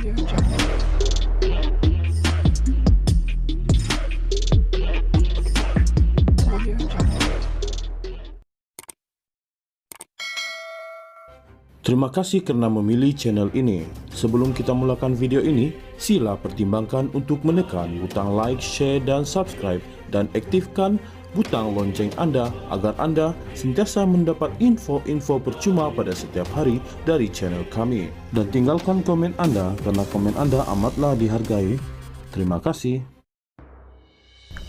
Terima kasih karena memilih channel ini. Sebelum kita mulakan video ini, sila pertimbangkan untuk menekan butang like, share, dan subscribe, dan aktifkan butang lonceng Anda agar Anda sentiasa mendapat info-info percuma pada setiap hari dari channel kami. Dan tinggalkan komen Anda karena komen Anda amatlah dihargai. Terima kasih.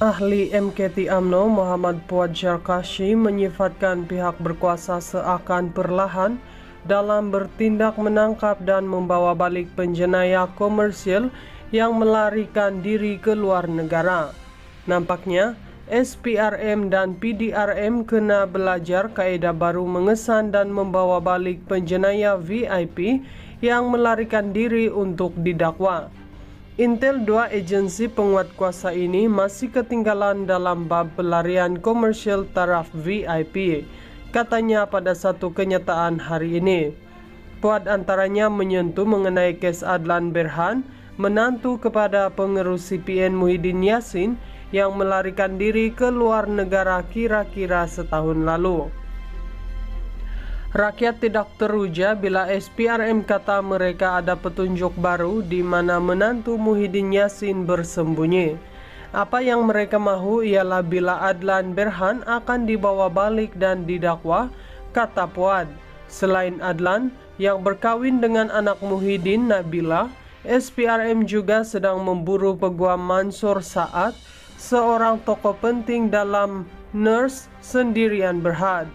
Ahli MKT UMNO Muhammad Fuad Syarkashi menyifatkan pihak berkuasa seakan perlahan dalam bertindak menangkap dan membawa balik penjenayah komersial yang melarikan diri ke luar negara. Nampaknya SPRM dan PDRM kena belajar kaedah baru mengesan dan membawa balik penjenayah VIP yang melarikan diri untuk didakwa. Intel 2 agensi penguat kuasa ini masih ketinggalan dalam bab pelarian komersial taraf VIP, katanya pada satu kenyataan hari ini. Fuad antaranya menyentuh mengenai kes Adlan Berhan, menantu kepada pengerus CPN Muhyiddin Yassin yang melarikan diri ke luar negara kira-kira setahun lalu. Rakyat tidak teruja bila SPRM kata mereka ada petunjuk baru di mana menantu Muhyiddin Yassin bersembunyi. Apa yang mereka mahu ialah bila Adlan Berhan akan dibawa balik dan didakwa, kata Fuad. Selain Adlan yang berkawin dengan anak Muhyiddin, Nabila, SPRM juga sedang memburu Peguam Mansur Saad, seorang tokoh penting dalam Nurse Sendirian Berhad.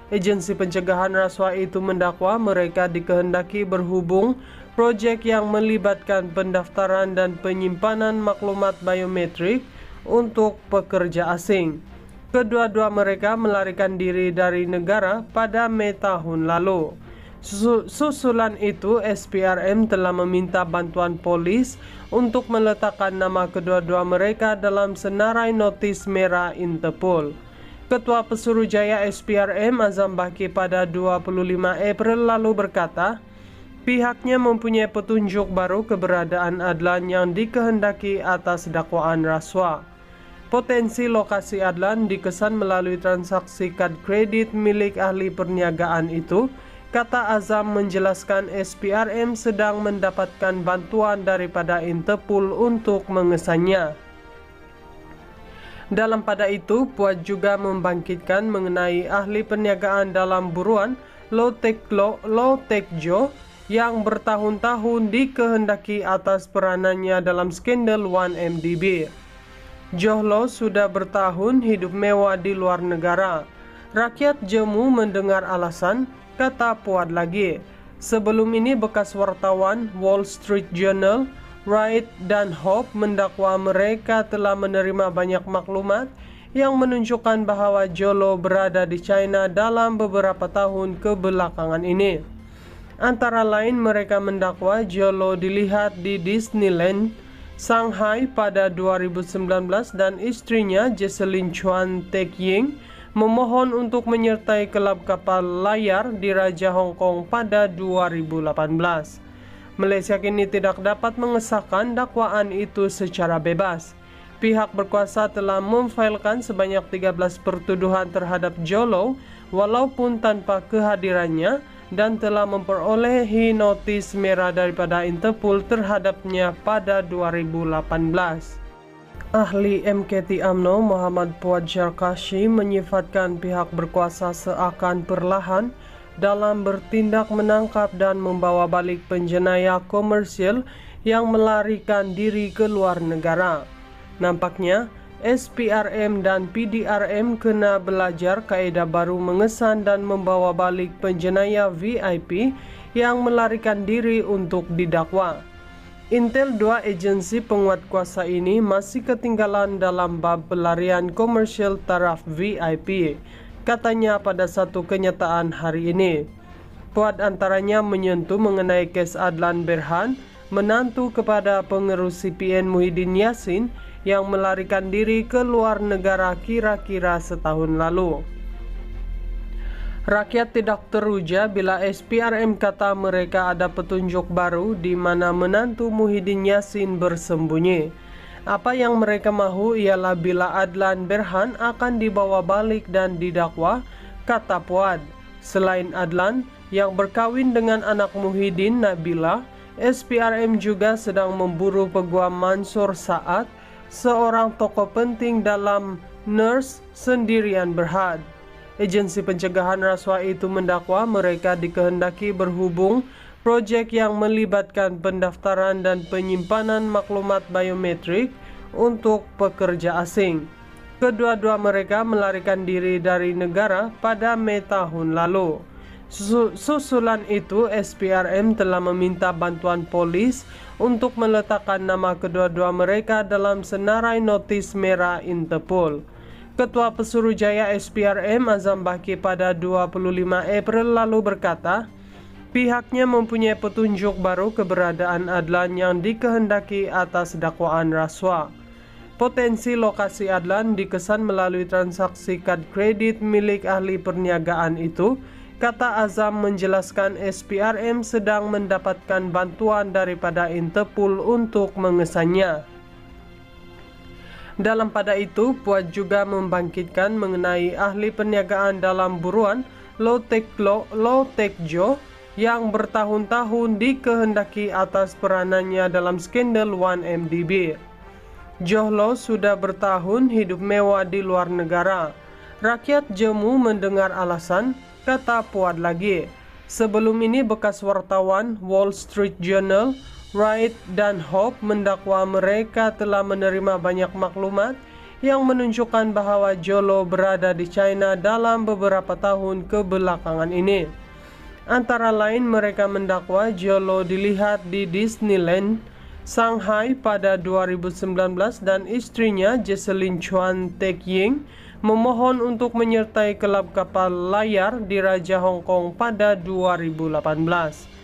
Agensi pencegahan rasuah itu mendakwa mereka dikehendaki berhubung proyek yang melibatkan pendaftaran dan penyimpanan maklumat biometrik untuk pekerja asing. Kedua-dua mereka melarikan diri dari negara pada Mei tahun lalu. Susulan itu, SPRM telah meminta bantuan polis untuk meletakkan nama kedua-dua mereka dalam senarai notis merah Interpol. Ketua Pesuruhjaya SPRM Azam Baki pada 25 April lalu berkata, pihaknya mempunyai petunjuk baru keberadaan Adlan yang dikehendaki atas dakwaan rasuah. Potensi lokasi Adlan dikesan melalui transaksi kad kredit milik ahli perniagaan itu, kata Azam menjelaskan SPRM sedang mendapatkan bantuan daripada Interpol untuk mengesannya. Dalam pada itu, Fuad juga membangkitkan mengenai ahli perniagaan dalam buruan Low Tech Joe yang bertahun-tahun dikehendaki atas peranannya dalam skandal 1MDB. Johlo sudah bertahun hidup mewah di luar negara. Rakyat jemu mendengar alasan, kata Fuad lagi. Sebelum ini bekas wartawan Wall Street Journal, Wright dan Hope mendakwa mereka telah menerima banyak maklumat yang menunjukkan bahwa Jolo berada di China dalam beberapa tahun kebelakangan ini. Antara lain mereka mendakwa Jolo dilihat di Disneyland Shanghai pada 2019 dan istrinya Jesselyn Chuan Tek-ying memohon untuk menyertai kelab kapal layar di Raja Hong Kong pada 2018. Malaysia kini tidak dapat mengesahkan dakwaan itu secara bebas. Pihak berkuasa telah memfailkan sebanyak 13 pertuduhan terhadap Jolo walaupun tanpa kehadirannya dan telah memperolehi notis merah daripada Interpol terhadapnya pada 2018. Ahli MKT UMNO Muhammad Fuad Syarkashi menyifatkan pihak berkuasa seakan perlahan dalam bertindak menangkap dan membawa balik penjenayah komersial yang melarikan diri ke luar negara. Nampaknya SPRM dan PDRM kena belajar kaedah baru mengesan dan membawa balik penjenayah VIP yang melarikan diri untuk didakwa. Intel 2 agensi penguat kuasa ini masih ketinggalan dalam bab pelarian komersial taraf VIP, katanya pada satu kenyataan hari ini. Fuad antaranya menyentuh mengenai kes Adlan Berhan, menantu kepada pengerus CPN Muhyiddin Yassin yang melarikan diri ke luar negara kira-kira setahun lalu. Rakyat tidak teruja bila SPRM kata mereka ada petunjuk baru di mana menantu Muhyiddin Yassin bersembunyi. Apa yang mereka mahu ialah bila Adlan Berhan akan dibawa balik dan didakwa, kata Puad. Selain Adlan yang berkawin dengan anak Muhyiddin, Nabila, SPRM juga sedang memburu Peguam Mansur Saad, seorang tokoh penting dalam Nurse Sendirian Berhad. Agensi pencegahan rasuah itu mendakwa mereka dikehendaki berhubung proyek yang melibatkan pendaftaran dan penyimpanan maklumat biometrik untuk pekerja asing. Kedua-dua mereka melarikan diri dari negara pada Mei tahun lalu. Susulan itu, SPRM telah meminta bantuan polis untuk meletakkan nama kedua-dua mereka dalam senarai notis merah Interpol. Ketua Pesuruhjaya SPRM Azam Baki pada 25 April lalu berkata, pihaknya mempunyai petunjuk baru keberadaan Adlan yang dikehendaki atas dakwaan rasuah. Potensi lokasi Adlan dikesan melalui transaksi kad kredit milik ahli perniagaan itu, kata Azam menjelaskan SPRM sedang mendapatkan bantuan daripada Interpol untuk mengesannya. Dalam pada itu, Puad juga membangkitkan mengenai ahli perniagaan dalam buruan Lo Tek Jo yang bertahun-tahun dikehendaki atas peranannya dalam skandal 1MDB. Johlo sudah bertahun hidup mewah di luar negara. Rakyat jemu mendengar alasan, kata Puad lagi. Sebelum ini bekas wartawan Wall Street Journal, Wright dan Hope mendakwa mereka telah menerima banyak maklumat yang menunjukkan bahwa Jolo berada di China dalam beberapa tahun kebelakangan ini. Antara lain mereka mendakwa Jolo dilihat di Disneyland Shanghai pada 2019 dan istrinya Jesselyn Chuan Tek-ying memohon untuk menyertai kelab kapal layar di Raja Hong Kong pada 2018.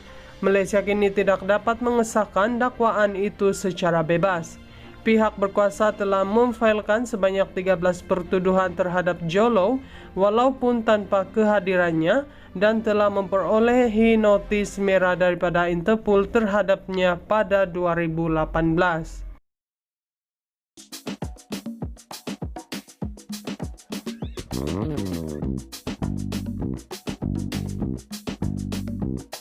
Malaysia kini tidak dapat mengesahkan dakwaan itu secara bebas. Pihak berkuasa telah memfailkan sebanyak 13 pertuduhan terhadap Jolo walaupun tanpa kehadirannya dan telah memperolehi notis merah daripada Interpol terhadapnya pada 2018.